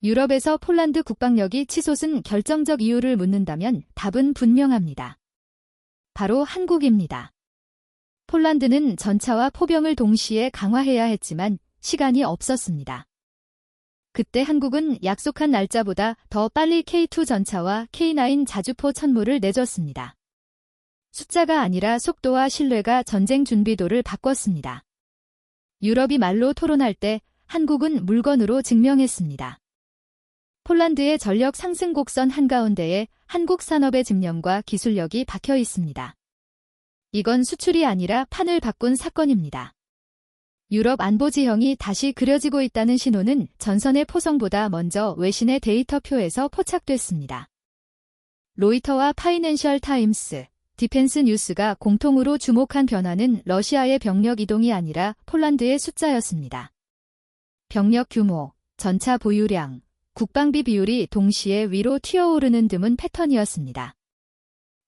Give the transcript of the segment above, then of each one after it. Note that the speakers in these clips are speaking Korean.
유럽에서 폴란드 국방력이 치솟은 결정적 이유를 묻는다면 답은 분명합니다. 바로 한국입니다. 폴란드는 전차와 포병을 동시에 강화해야 했지만 시간이 없었습니다. 그때 한국은 약속한 날짜보다 더 빨리 K2 전차와 K9 자주포 천무를 내줬습니다. 숫자가 아니라 속도와 신뢰가 전쟁 준비도를 바꿨습니다. 유럽이 말로 토론할 때 한국은 물건으로 증명했습니다. 폴란드의 전력 상승 곡선 한가운데에 한국 산업의 집념과 기술력이 박혀 있습니다. 이건 수출이 아니라 판을 바꾼 사건입니다. 유럽 안보 지형이 다시 그려지고 있다는 신호는 전선의 포성보다 먼저 외신의 데이터표에서 포착됐습니다. 로이터와 파이낸셜 타임스, 디펜스 뉴스가 공통으로 주목한 변화는 러시아의 병력 이동이 아니라 폴란드의 숫자였습니다. 병력 규모, 전차 보유량, 국방비 비율이 동시에 위로 튀어오르는 드문 패턴이었습니다.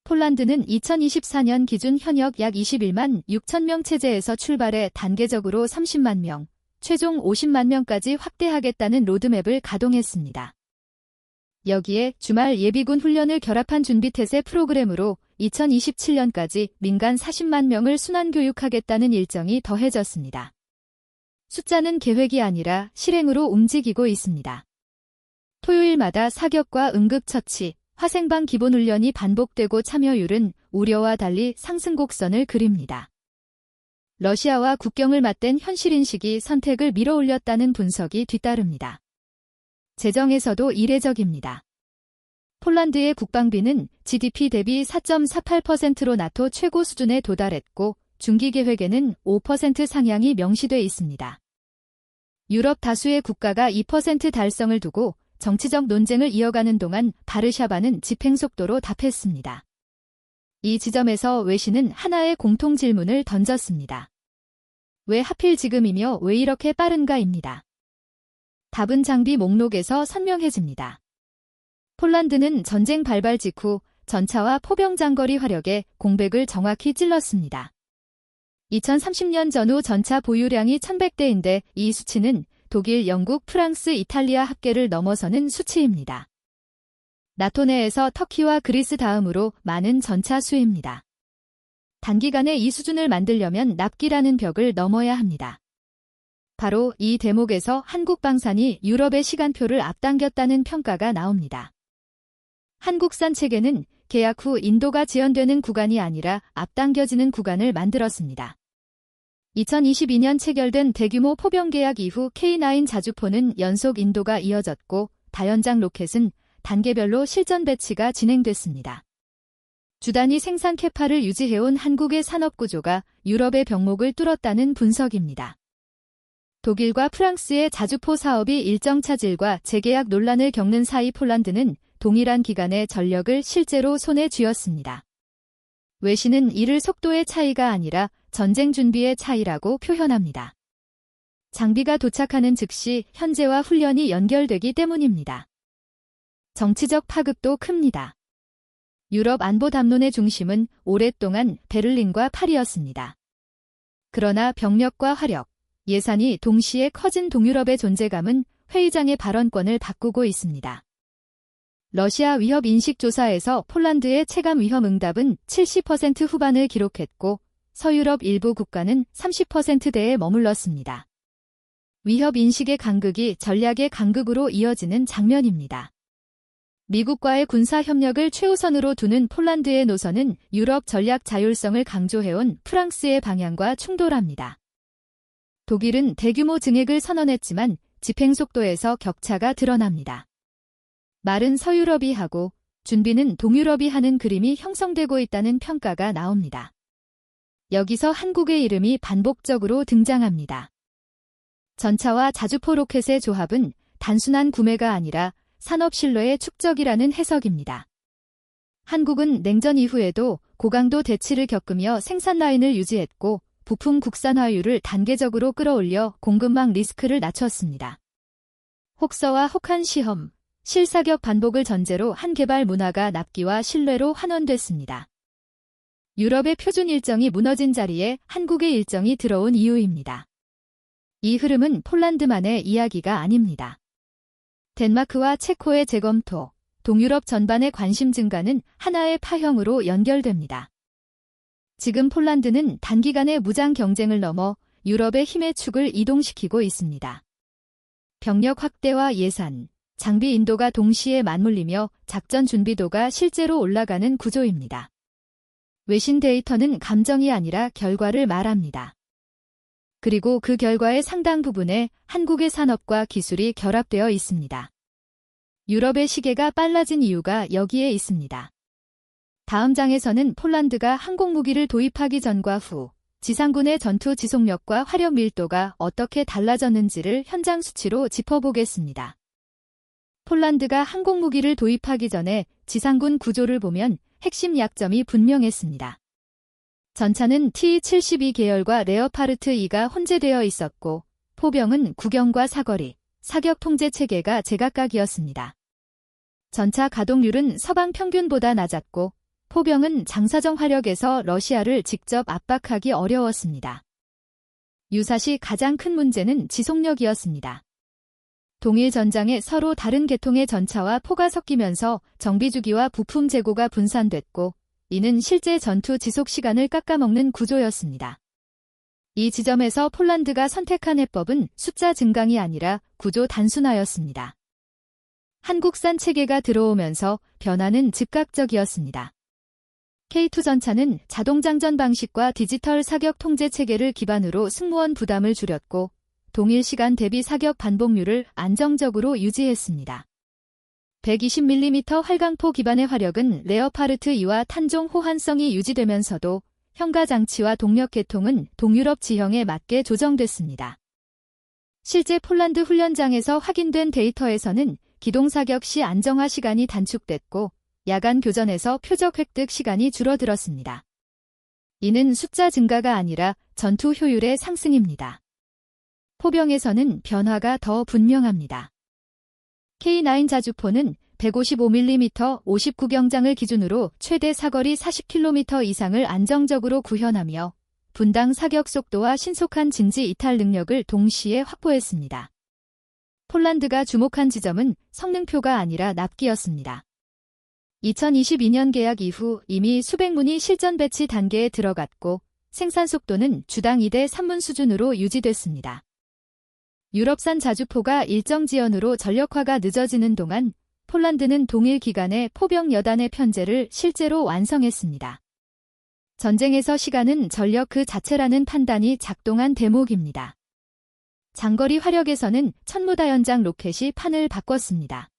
폴란드는 2024년 기준 현역 약 21만 6천 명 체제에서 출발해 단계적으로 30만 명, 최종 50만 명까지 확대하겠다는 로드맵을 가동했습니다. 여기에 주말 예비군 훈련을 결합한 준비태세 프로그램으로 2027년까지 민간 40만 명을 순환교육하겠다는 일정이 더해졌습니다. 숫자는 계획이 아니라 실행으로 움직이고 있습니다. 토요일마다 사격과 응급처치, 화생방 기본훈련이 반복되고 참여율은 우려와 달리 상승 곡선을 그립니다. 러시아와 국경을 맞댄 현실인식이 선택을 밀어올렸다는 분석이 뒤따릅니다. 재정에서도 이례적입니다. 폴란드의 국방비는 GDP 대비 4.48%로 나토 최고 수준에 도달했고 중기 계획에는 5% 상향이 명시돼 있습니다. 유럽 다수의 국가가 2% 달성을 두고 정치적 논쟁을 이어가는 동안 바르샤바는 집행 속도로 답했습니다. 이 지점에서 외신은 하나의 공통 질문을 던졌습니다. 왜 하필 지금이며 왜 이렇게 빠른가입니다. 답은 장비 목록에서 선명해집니다. 폴란드는 전쟁 발발 직후 전차와 포병 장거리 화력의 공백을 정확히 찔렀습니다. 2030년 전후 전차 보유량이 1100대인데 이 수치는 독일, 영국, 프랑스, 이탈리아 합계를 넘어서는 수치입니다. 나토 내에서 터키와 그리스 다음으로 많은 전차 수입니다. 단기간에 이 수준을 만들려면 납기라는 벽을 넘어야 합니다. 바로 이 대목에서 한국 방산이 유럽의 시간표를 앞당겼다는 평가가 나옵니다. 한국산 체계는 계약 후 인도가 지연되는 구간이 아니라 앞당겨지는 구간을 만들었습니다. 2022년 체결된 대규모 포병 계약 이후 K9 자주포는 연속 인도가 이어졌고 다연장 로켓은 단계별로 실전 배치가 진행됐습니다. 주단위 생산 캐파를 유지해온 한국의 산업구조가 유럽의 병목을 뚫었다는 분석입니다. 독일과 프랑스의 자주포 사업이 일정 차질과 재계약 논란을 겪는 사이 폴란드는 동일한 기간에 전력을 실제로 손에 쥐었습니다. 외신은 이를 속도의 차이가 아니라 전쟁 준비의 차이라고 표현합니다. 장비가 도착하는 즉시 현재와 훈련이 연결되기 때문입니다. 정치적 파급도 큽니다. 유럽 안보 담론의 중심은 오랫동안 베를린과 파리였습니다. 그러나 병력과 화력, 예산이 동시에 커진 동유럽의 존재감은 회의장의 발언권을 바꾸고 있습니다. 러시아 위협 인식 조사에서 폴란드의 체감 위험 응답은 70% 후반을 기록했고 서유럽 일부 국가는 30%대에 머물렀습니다. 위협 인식의 간극이 전략의 간극으로 이어지는 장면입니다. 미국과의 군사 협력을 최우선으로 두는 폴란드의 노선은 유럽 전략 자율성을 강조해온 프랑스의 방향과 충돌합니다. 독일은 대규모 증액을 선언했지만 집행 속도에서 격차가 드러납니다. 말은 서유럽이 하고 준비는 동유럽이 하는 그림이 형성되고 있다는 평가가 나옵니다. 여기서 한국의 이름이 반복적으로 등장합니다. 전차와 자주포 로켓의 조합은 단순한 구매가 아니라 산업 신뢰의 축적이라는 해석입니다. 한국은 냉전 이후에도 고강도 대치를 겪으며 생산 라인을 유지했고 부품 국산화율을 단계적으로 끌어올려 공급망 리스크를 낮췄습니다. 혹서와 혹한 시험, 실사격 반복을 전제로 한 개발 문화가 납기와 신뢰로 환원됐습니다. 유럽의 표준 일정이 무너진 자리에 한국의 일정이 들어온 이유입니다. 이 흐름은 폴란드만의 이야기가 아닙니다. 덴마크와 체코의 재검토, 동유럽 전반의 관심 증가는 하나의 파형으로 연결됩니다. 지금 폴란드는 단기간의 무장 경쟁을 넘어 유럽의 힘의 축을 이동시키고 있습니다. 병력 확대와 예산, 장비 인도가 동시에 맞물리며 작전 준비도가 실제로 올라가는 구조입니다. 외신 데이터는 감정이 아니라 결과를 말합니다. 그리고 그 결과의 상당 부분에 한국의 산업과 기술이 결합되어 있습니다. 유럽의 시계가 빨라진 이유가 여기에 있습니다. 다음 장에서는 폴란드가 항공무기를 도입하기 전과 후 지상군의 전투 지속력과 화력 밀도가 어떻게 달라졌는지를 현장 수치로 짚어보겠습니다. 폴란드가 항공무기를 도입하기 전에 지상군 구조를 보면 핵심 약점이 분명했습니다. 전차는 T-72 계열과 레어파르트 2가 혼재되어 있었고 포병은 구경과 사거리, 사격 통제 체계가 제각각이었습니다. 전차 가동률은 서방 평균보다 낮았고 포병은 장사정 화력에서 러시아를 직접 압박하기 어려웠습니다. 유사시 가장 큰 문제는 지속력이었습니다. 동일 전장에 서로 다른 계통의 전차와 포가 섞이면서 정비주기와 부품 재고가 분산됐고 이는 실제 전투 지속 시간을 깎아먹는 구조였습니다. 이 지점에서 폴란드가 선택한 해법은 숫자 증강이 아니라 구조 단순화였습니다. 한국산 체계가 들어오면서 변화는 즉각적이었습니다. K2 전차는 자동장전 방식과 디지털 사격 통제 체계를 기반으로 승무원 부담을 줄였고 동일 시간 대비 사격 반복률을 안정적으로 유지했습니다. 120mm 활강포 기반의 화력은 레어파르트 2와 탄종 호환성이 유지되면서도 현가 장치와 동력 계통은 동유럽 지형에 맞게 조정됐습니다. 실제 폴란드 훈련장에서 확인된 데이터에서는 기동 사격 시 안정화 시간이 단축됐고 야간 교전에서 표적 획득 시간이 줄어들었습니다. 이는 숫자 증가가 아니라 전투 효율의 상승입니다. 포병에서는 변화가 더 분명합니다. K9 자주포는 155mm 59경장을 기준으로 최대 사거리 40km 이상을 안정적으로 구현하며 분당 사격 속도와 신속한 진지 이탈 능력을 동시에 확보했습니다. 폴란드가 주목한 지점은 성능표가 아니라 납기였습니다. 2022년 계약 이후 이미 수백 문이 실전 배치 단계에 들어갔고 생산 속도는 주당 2대 3문 수준으로 유지됐습니다. 유럽산 자주포가 일정 지연으로 전력화가 늦어지는 동안 폴란드는 동일 기간에 포병 여단의 편제를 실제로 완성했습니다. 전쟁에서 시간은 전력 그 자체라는 판단이 작동한 대목입니다. 장거리 화력에서는 천무다연장 로켓이 판을 바꿨습니다.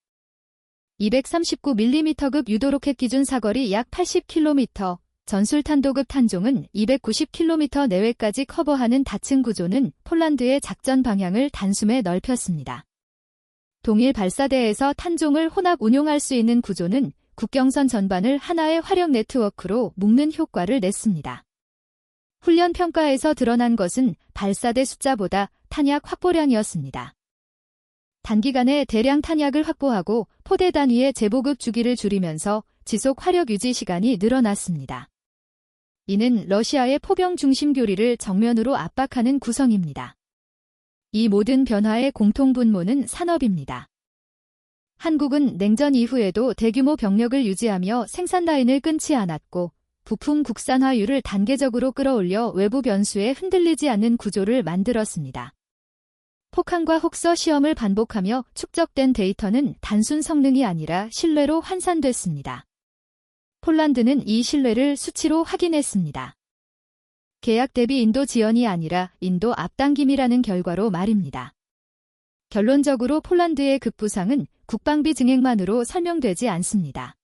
239mm급 유도로켓 기준 사거리 약 80km, 전술탄도급 탄종은 290km 내외까지 커버하는 다층 구조는 폴란드의 작전 방향을 단숨에 넓혔습니다. 동일 발사대에서 탄종을 혼합 운용할 수 있는 구조는 국경선 전반을 하나의 화력 네트워크로 묶는 효과를 냈습니다. 훈련 평가에서 드러난 것은 발사대 숫자보다 탄약 확보량이었습니다. 단기간에 대량 탄약을 확보하고 포대 단위의 재보급 주기를 줄이면서 지속 화력 유지 시간이 늘어났습니다. 이는 러시아의 포병 중심 교리를 정면으로 압박하는 구성입니다. 이 모든 변화의 공통 분모는 산업입니다. 한국은 냉전 이후에도 대규모 병력을 유지하며 생산 라인을 끊지 않았고 부품 국산화율을 단계적으로 끌어올려 외부 변수에 흔들리지 않는 구조를 만들었습니다. 폭항과 혹서 시험을 반복하며 축적된 데이터는 단순 성능이 아니라 신뢰로 환산됐습니다. 폴란드는 이 신뢰를 수치로 확인했습니다. 계약 대비 인도 지연이 아니라 인도 앞당김이라는 결과로 말입니다. 결론적으로 폴란드의 급부상은 국방비 증액만으로 설명되지 않습니다.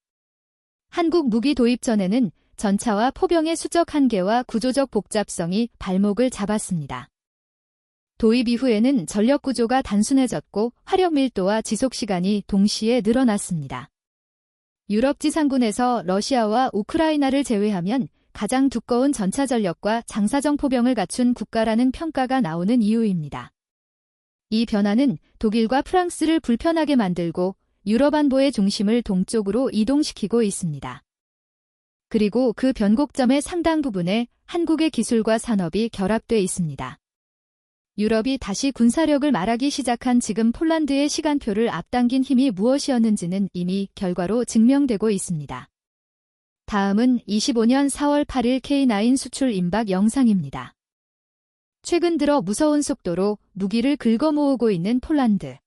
한국 무기 도입 전에는 전차와 포병의 수적 한계와 구조적 복잡성이 발목을 잡았습니다. 도입 이후에는 전력 구조가 단순해졌고 화력 밀도와 지속 시간이 동시에 늘어났습니다. 유럽 지상군에서 러시아와 우크라이나를 제외하면 가장 두꺼운 전차 전력과 장사정 포병을 갖춘 국가라는 평가가 나오는 이유입니다. 이 변화는 독일과 프랑스를 불편하게 만들고 유럽 안보의 중심을 동쪽으로 이동시키고 있습니다. 그리고 그 변곡점의 상당 부분에 한국의 기술과 산업이 결합돼 있습니다. 유럽이 다시 군사력을 말하기 시작한 지금 폴란드의 시간표를 앞당긴 힘이 무엇이었는지는 이미 결과로 증명되고 있습니다. 다음은 25년 4월 8일 K9 수출 임박 영상입니다. 최근 들어 무서운 속도로 무기를 긁어모으고 있는 폴란드.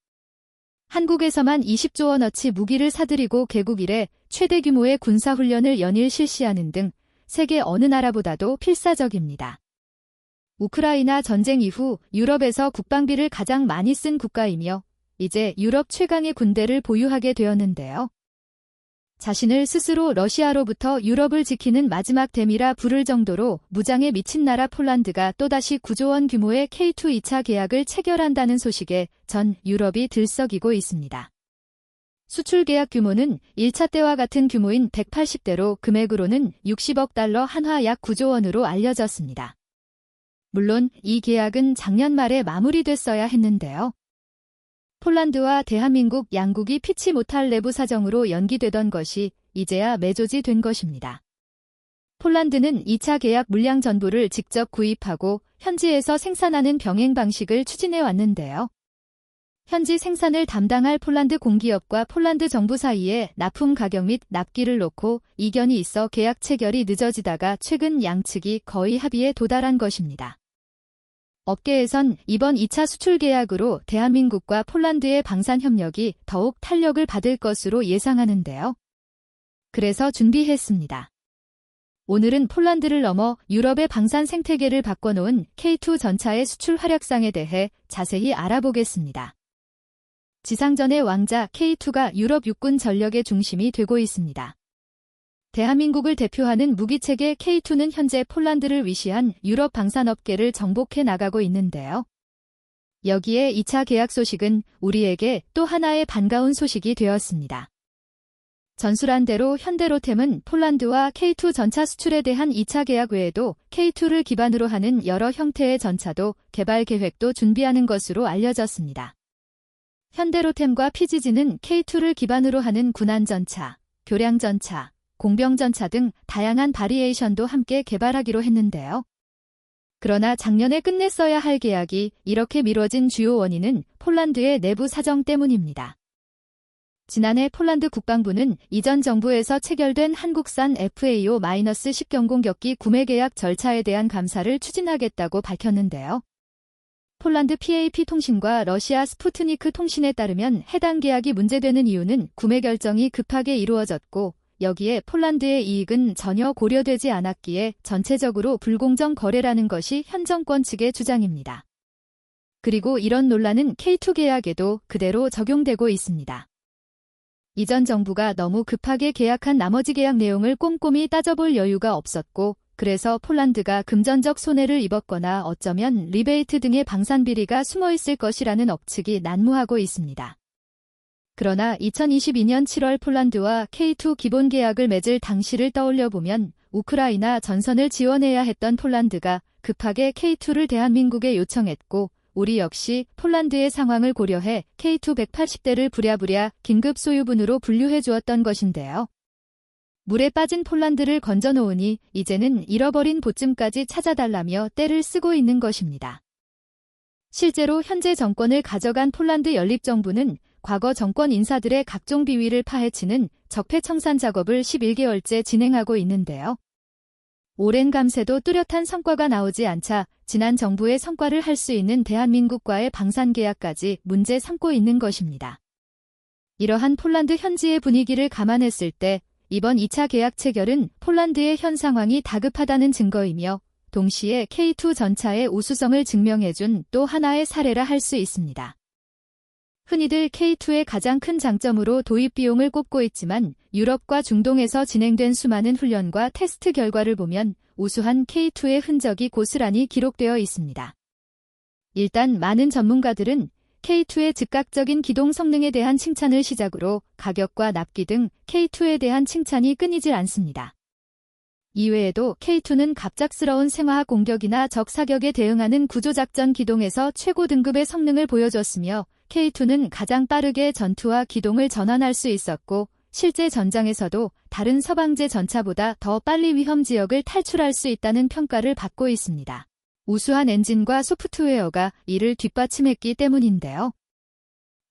한국에서만 20조 원어치 무기를 사들이고 개국 이래 최대 규모의 군사훈련을 연일 실시하는 등 세계 어느 나라보다도 필사적입니다. 우크라이나 전쟁 이후 유럽에서 국방비를 가장 많이 쓴 국가이며 이제 유럽 최강의 군대를 보유하게 되었는데요. 자신을 스스로 러시아로부터 유럽을 지키는 마지막 댐이라 부를 정도로 무장에 미친 나라 폴란드가 또다시 9조 원 규모의 K2 2차 계약을 체결한다는 소식에 전 유럽이 들썩이고 있습니다. 수출 계약 규모는 1차 때와 같은 규모인 180대로 금액으로는 60억 달러 한화 약 9조 원으로 알려졌습니다. 물론 이 계약은 작년 말에 마무리됐어야 했는데요. 폴란드와 대한민국 양국이 피치 못할 내부 사정으로 연기되던 것이 이제야 매조지된 것입니다. 폴란드는 2차 계약 물량 전부를 직접 구입하고 현지에서 생산하는 병행 방식을 추진해 왔는데요. 현지 생산을 담당할 폴란드 공기업과 폴란드 정부 사이에 납품 가격 및 납기를 놓고 이견이 있어 계약 체결이 늦어지다가 최근 양측이 거의 합의에 도달한 것입니다. 업계에선 이번 2차 수출 계약으로 대한민국과 폴란드의 방산 협력이 더욱 탄력을 받을 것으로 예상하는데요. 그래서 준비했습니다. 오늘은 폴란드를 넘어 유럽의 방산 생태계를 바꿔놓은 K2 전차의 수출 활약상에 대해 자세히 알아보겠습니다. 지상전의 왕자 K2가 유럽 육군 전력의 중심이 되고 있습니다. 대한민국을 대표하는 무기체계 K2는 현재 폴란드를 위시한 유럽 방산업계를 정복해 나가고 있는데요. 여기에 2차 계약 소식은 우리에게 또 하나의 반가운 소식이 되었습니다. 전술한 대로 현대로템은 폴란드와 K2 전차 수출에 대한 2차 계약 외에도 K2를 기반으로 하는 여러 형태의 전차도 개발 계획도 준비하는 것으로 알려졌습니다. 현대로템과 PGG는 K2를 기반으로 하는 군안전차, 교량전차, 공병전차 등 다양한 바리에이션도 함께 개발하기로 했는데요. 그러나 작년에 끝냈어야 할 계약이 이렇게 미뤄진 주요 원인은 폴란드의 내부 사정 때문입니다. 지난해 폴란드 국방부는 이전 정부에서 체결된 한국산 FAO-10 경공격기 구매 계약 절차에 대한 감사를 추진하겠다고 밝혔는데요. 폴란드 PAP 통신과 러시아 스푸트니크 통신에 따르면 해당 계약이 문제되는 이유는 구매 결정이 급하게 이루어졌고 여기에 폴란드의 이익은 전혀 고려되지 않았기에 전체적으로 불공정 거래라는 것이 현 정권 측의 주장입니다. 그리고 이런 논란은 K2 계약에도 그대로 적용되고 있습니다. 이전 정부가 너무 급하게 계약한 나머지 계약 내용을 꼼꼼히 따져볼 여유가 없었고 그래서 폴란드가 금전적 손해를 입었거나 어쩌면 리베이트 등의 방산 비리가 숨어있을 것이라는 억측이 난무하고 있습니다. 그러나 2022년 7월 폴란드와 K2 기본 계약을 맺을 당시를 떠올려 보면 우크라이나 전선을 지원해야 했던 폴란드가 급하게 K2를 대한민국에 요청했고 우리 역시 폴란드의 상황을 고려해 K2 180대를 부랴부랴 긴급 소유분으로 분류해 주었던 것인데요. 물에 빠진 폴란드를 건져놓으니 이제는 잃어버린 보쯤까지 찾아달라며 떼를 쓰고 있는 것입니다. 실제로 현재 정권을 가져간 폴란드 연립정부는 과거 정권 인사들의 각종 비위를 파헤치는 적폐청산 작업을 11개월째 진행하고 있는데요. 오랜 감세도 뚜렷한 성과가 나오지 않자 지난 정부의 성과를 할 수 있는 대한민국과의 방산 계약까지 문제 삼고 있는 것입니다. 이러한 폴란드 현지의 분위기를 감안했을 때 이번 2차 계약 체결은 폴란드의 현 상황이 다급하다는 증거이며 동시에 K2 전차의 우수성을 증명해준 또 하나의 사례라 할 수 있습니다. 흔히들 K2의 가장 큰 장점으로 도입 비용을 꼽고 있지만 유럽과 중동에서 진행된 수많은 훈련과 테스트 결과를 보면 우수한 K2의 흔적이 고스란히 기록되어 있습니다. 일단 많은 전문가들은 K2의 즉각적인 기동 성능에 대한 칭찬을 시작으로 가격과 납기 등 K2에 대한 칭찬이 끊이질 않습니다. 이외에도 K2는 갑작스러운 생화학 공격이나 적 사격에 대응하는 구조작전 기동에서 최고 등급의 성능을 보여줬으며 K2는 가장 빠르게 전투와 기동을 전환할 수 있었고 실제 전장에서도 다른 서방제 전차보다 더 빨리 위험 지역을 탈출할 수 있다는 평가를 받고 있습니다. 우수한 엔진과 소프트웨어가 이를 뒷받침했기 때문인데요.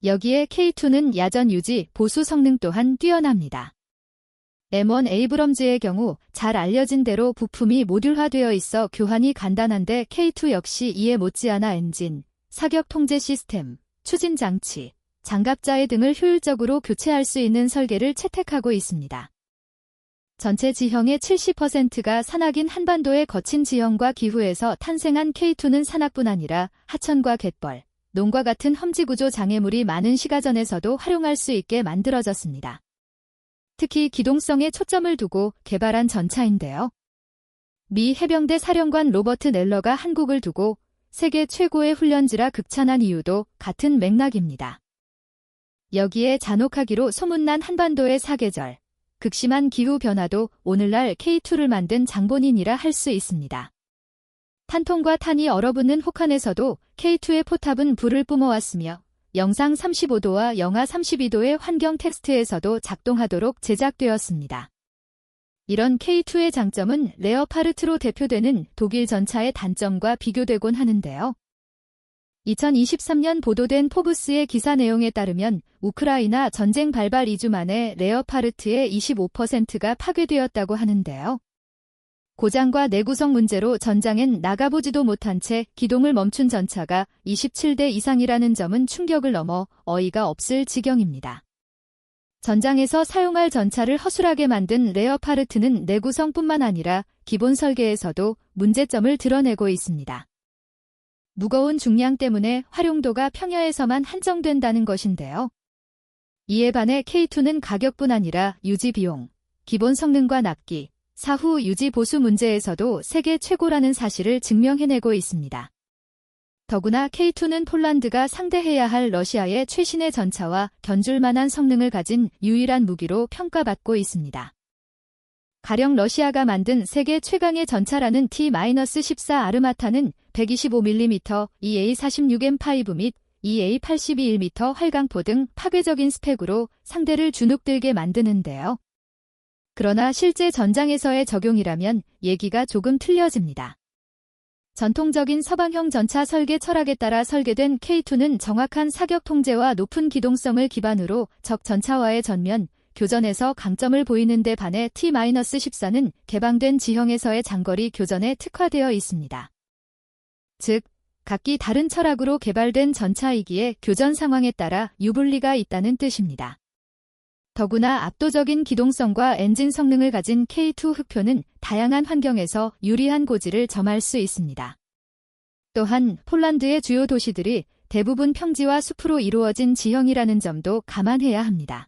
여기에 K2는 야전 유지, 보수 성능 또한 뛰어납니다. M1 에이브럼즈의 경우 잘 알려진 대로 부품이 모듈화되어 있어 교환이 간단한데 K2 역시 이에 못지않아 엔진, 사격 통제 시스템, 추진 장치, 장갑자의 등을 효율적으로 교체할 수 있는 설계를 채택하고 있습니다. 전체 지형의 70%가 산악인 한반도의 거친 지형과 기후에서 탄생한 K2는 산악뿐 아니라 하천과 갯벌, 논과 같은 험지구조 장애물이 많은 시가전에서도 활용할 수 있게 만들어졌습니다. 특히 기동성에 초점을 두고 개발한 전차인데요. 미 해병대 사령관 로버트 넬러가 한국을 두고 세계 최고의 훈련지라 극찬한 이유도 같은 맥락입니다. 여기에 잔혹하기로 소문난 한반도의 사계절, 극심한 기후 변화도 오늘날 K2를 만든 장본인이라 할 수 있습니다. 탄통과 탄이 얼어붙는 혹한에서도 K2의 포탑은 불을 뿜어왔으며 영상 35도와 영하 32도의 환경 텍스트에서도 작동하도록 제작되었습니다. 이런 K2의 장점은 레어파르트로 대표되는 독일 전차의 단점과 비교되곤 하는데요. 2023년 보도된 포브스의 기사 내용에 따르면 우크라이나 전쟁 발발 2주 만에 레어파르트의 25%가 파괴되었다고 하는데요. 고장과 내구성 문제로 전장엔 나가보지도 못한 채 기동을 멈춘 전차가 27대 이상이라는 점은 충격을 넘어 어이가 없을 지경입니다. 전장에서 사용할 전차를 허술하게 만든 레어파르트는 내구성뿐만 아니라 기본 설계에서도 문제점을 드러내고 있습니다. 무거운 중량 때문에 활용도가 평야에서만 한정된다는 것인데요. 이에 반해 K2는 가격뿐 아니라 유지 비용, 기본 성능과 납기, 사후 유지 보수 문제에서도 세계 최고라는 사실을 증명해내고 있습니다. 더구나 K2는 폴란드가 상대해야 할 러시아의 최신의 전차와 견줄 만한 성능을 가진 유일한 무기로 평가받고 있습니다. 가령 러시아가 만든 세계 최강의 전차라는 T-14 아르마타는 125mm EA-46M5 및 EA-82mm 활강포 등 파괴적인 스펙으로 상대를 주눅들게 만드는데요. 그러나 실제 전장에서의 적용이라면 얘기가 조금 틀려집니다. 전통적인 서방형 전차 설계 철학에 따라 설계된 K2는 정확한 사격 통제와 높은 기동성을 기반으로 적 전차와의 전면, 교전에서 강점을 보이는 데 반해 T-14는 개방된 지형에서의 장거리 교전에 특화되어 있습니다. 즉, 각기 다른 철학으로 개발된 전차이기에 교전 상황에 따라 유불리가 있다는 뜻입니다. 더구나 압도적인 기동성과 엔진 성능을 가진 K2 흑표는 다양한 환경에서 유리한 고지를 점할 수 있습니다. 또한 폴란드의 주요 도시들이 대부분 평지와 숲으로 이루어진 지형이라는 점도 감안해야 합니다.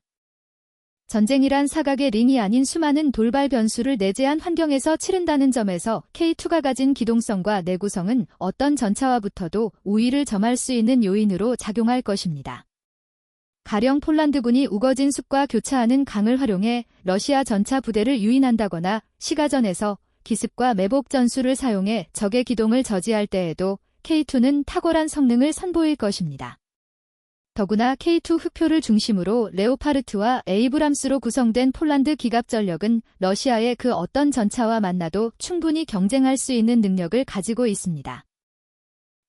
전쟁이란 사각의 링이 아닌 수많은 돌발 변수를 내재한 환경에서 치른다는 점에서 K2가 가진 기동성과 내구성은 어떤 전차와부터도 우위를 점할 수 있는 요인으로 작용할 것입니다. 가령 폴란드군이 우거진 숲과 교차하는 강을 활용해 러시아 전차 부대를 유인한다거나 시가전에서 기습과 매복 전술을 사용해 적의 기동을 저지할 때에도 K2는 탁월한 성능을 선보일 것입니다. 더구나 K2 흑표를 중심으로 레오파르트와 에이브람스로 구성된 폴란드 기갑 전력은 러시아의 그 어떤 전차와 만나도 충분히 경쟁할 수 있는 능력을 가지고 있습니다.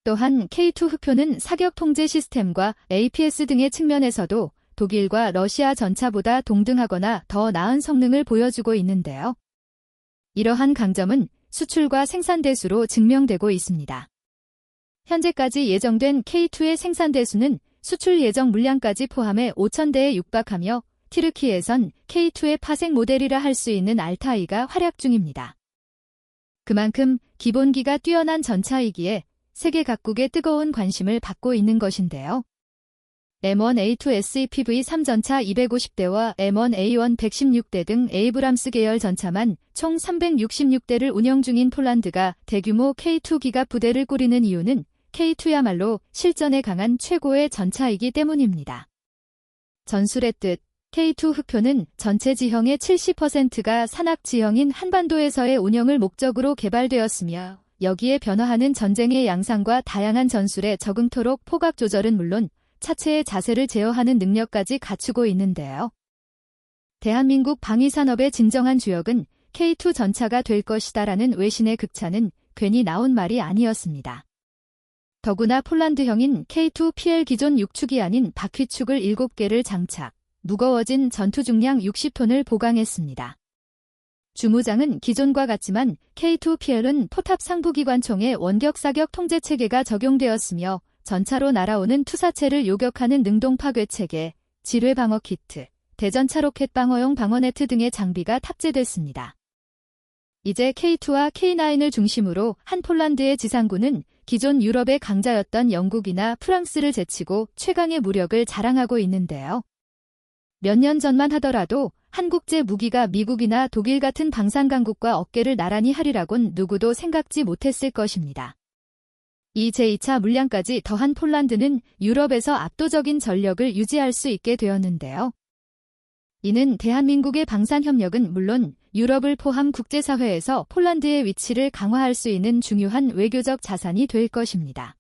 또한 K2 흑표는 사격 통제 시스템과 APS 등의 측면에서도 독일과 러시아 전차보다 동등하거나 더 나은 성능을 보여주고 있는데요. 이러한 강점은 수출과 생산 대수로 증명되고 있습니다. 현재까지 예정된 K2의 생산 대수는 수출 예정 물량까지 포함해 5,000대에 육박하며 튀르키예선 K2의 파생 모델이라 할 수 있는 알타이가 활약 중입니다. 그만큼 기본기가 뛰어난 전차이기에 세계 각국의 뜨거운 관심을 받고 있는 것인데요. M1A2 SEPV3 전차 250대와 M1A1 116대 등 에이브람스 계열 전차만 총 366대를 운영 중인 폴란드가 대규모 K2 기갑 부대를 꾸리는 이유는 K2야말로 실전에 강한 최고의 전차이기 때문입니다. 전술의 뜻, K2 흑표는 전체 지형의 70%가 산악 지형인 한반도에서의 운영을 목적으로 개발되었으며 여기에 변화하는 전쟁의 양상과 다양한 전술에 적응토록 포각 조절은 물론 차체의 자세를 제어하는 능력까지 갖추고 있는데요. 대한민국 방위산업의 진정한 주역은 K2 전차가 될 것이다라는 외신의 극찬은 괜히 나온 말이 아니었습니다. 더구나 폴란드형인 K2PL 기존 6축이 아닌 바퀴축을 7개를 장착, 무거워진 전투 중량 60톤을 보강했습니다. 주무장은 기존과 같지만 K2PL은 포탑 상부기관총의 원격-사격 통제체계가 적용되었으며 전차로 날아오는 투사체를 요격하는 능동 파괴체계, 지뢰 방어 키트, 대전차 로켓 방어용 방어네트 등의 장비가 탑재됐습니다. 이제 K2와 K9을 중심으로 한 폴란드의 지상군은 기존 유럽의 강자였던 영국이나 프랑스를 제치고 최강의 무력을 자랑하고 있는데요. 몇 년 전만 하더라도 한국제 무기가 미국이나 독일 같은 방산강국과 어깨를 나란히 하리라곤 누구도 생각지 못했을 것입니다. 이 제2차 물량까지 더한 폴란드는 유럽에서 압도적인 전력을 유지할 수 있게 되었는데요. 이는 대한민국의 방산협력은 물론 유럽을 포함 국제사회에서 폴란드의 위치를 강화할 수 있는 중요한 외교적 자산이 될 것입니다.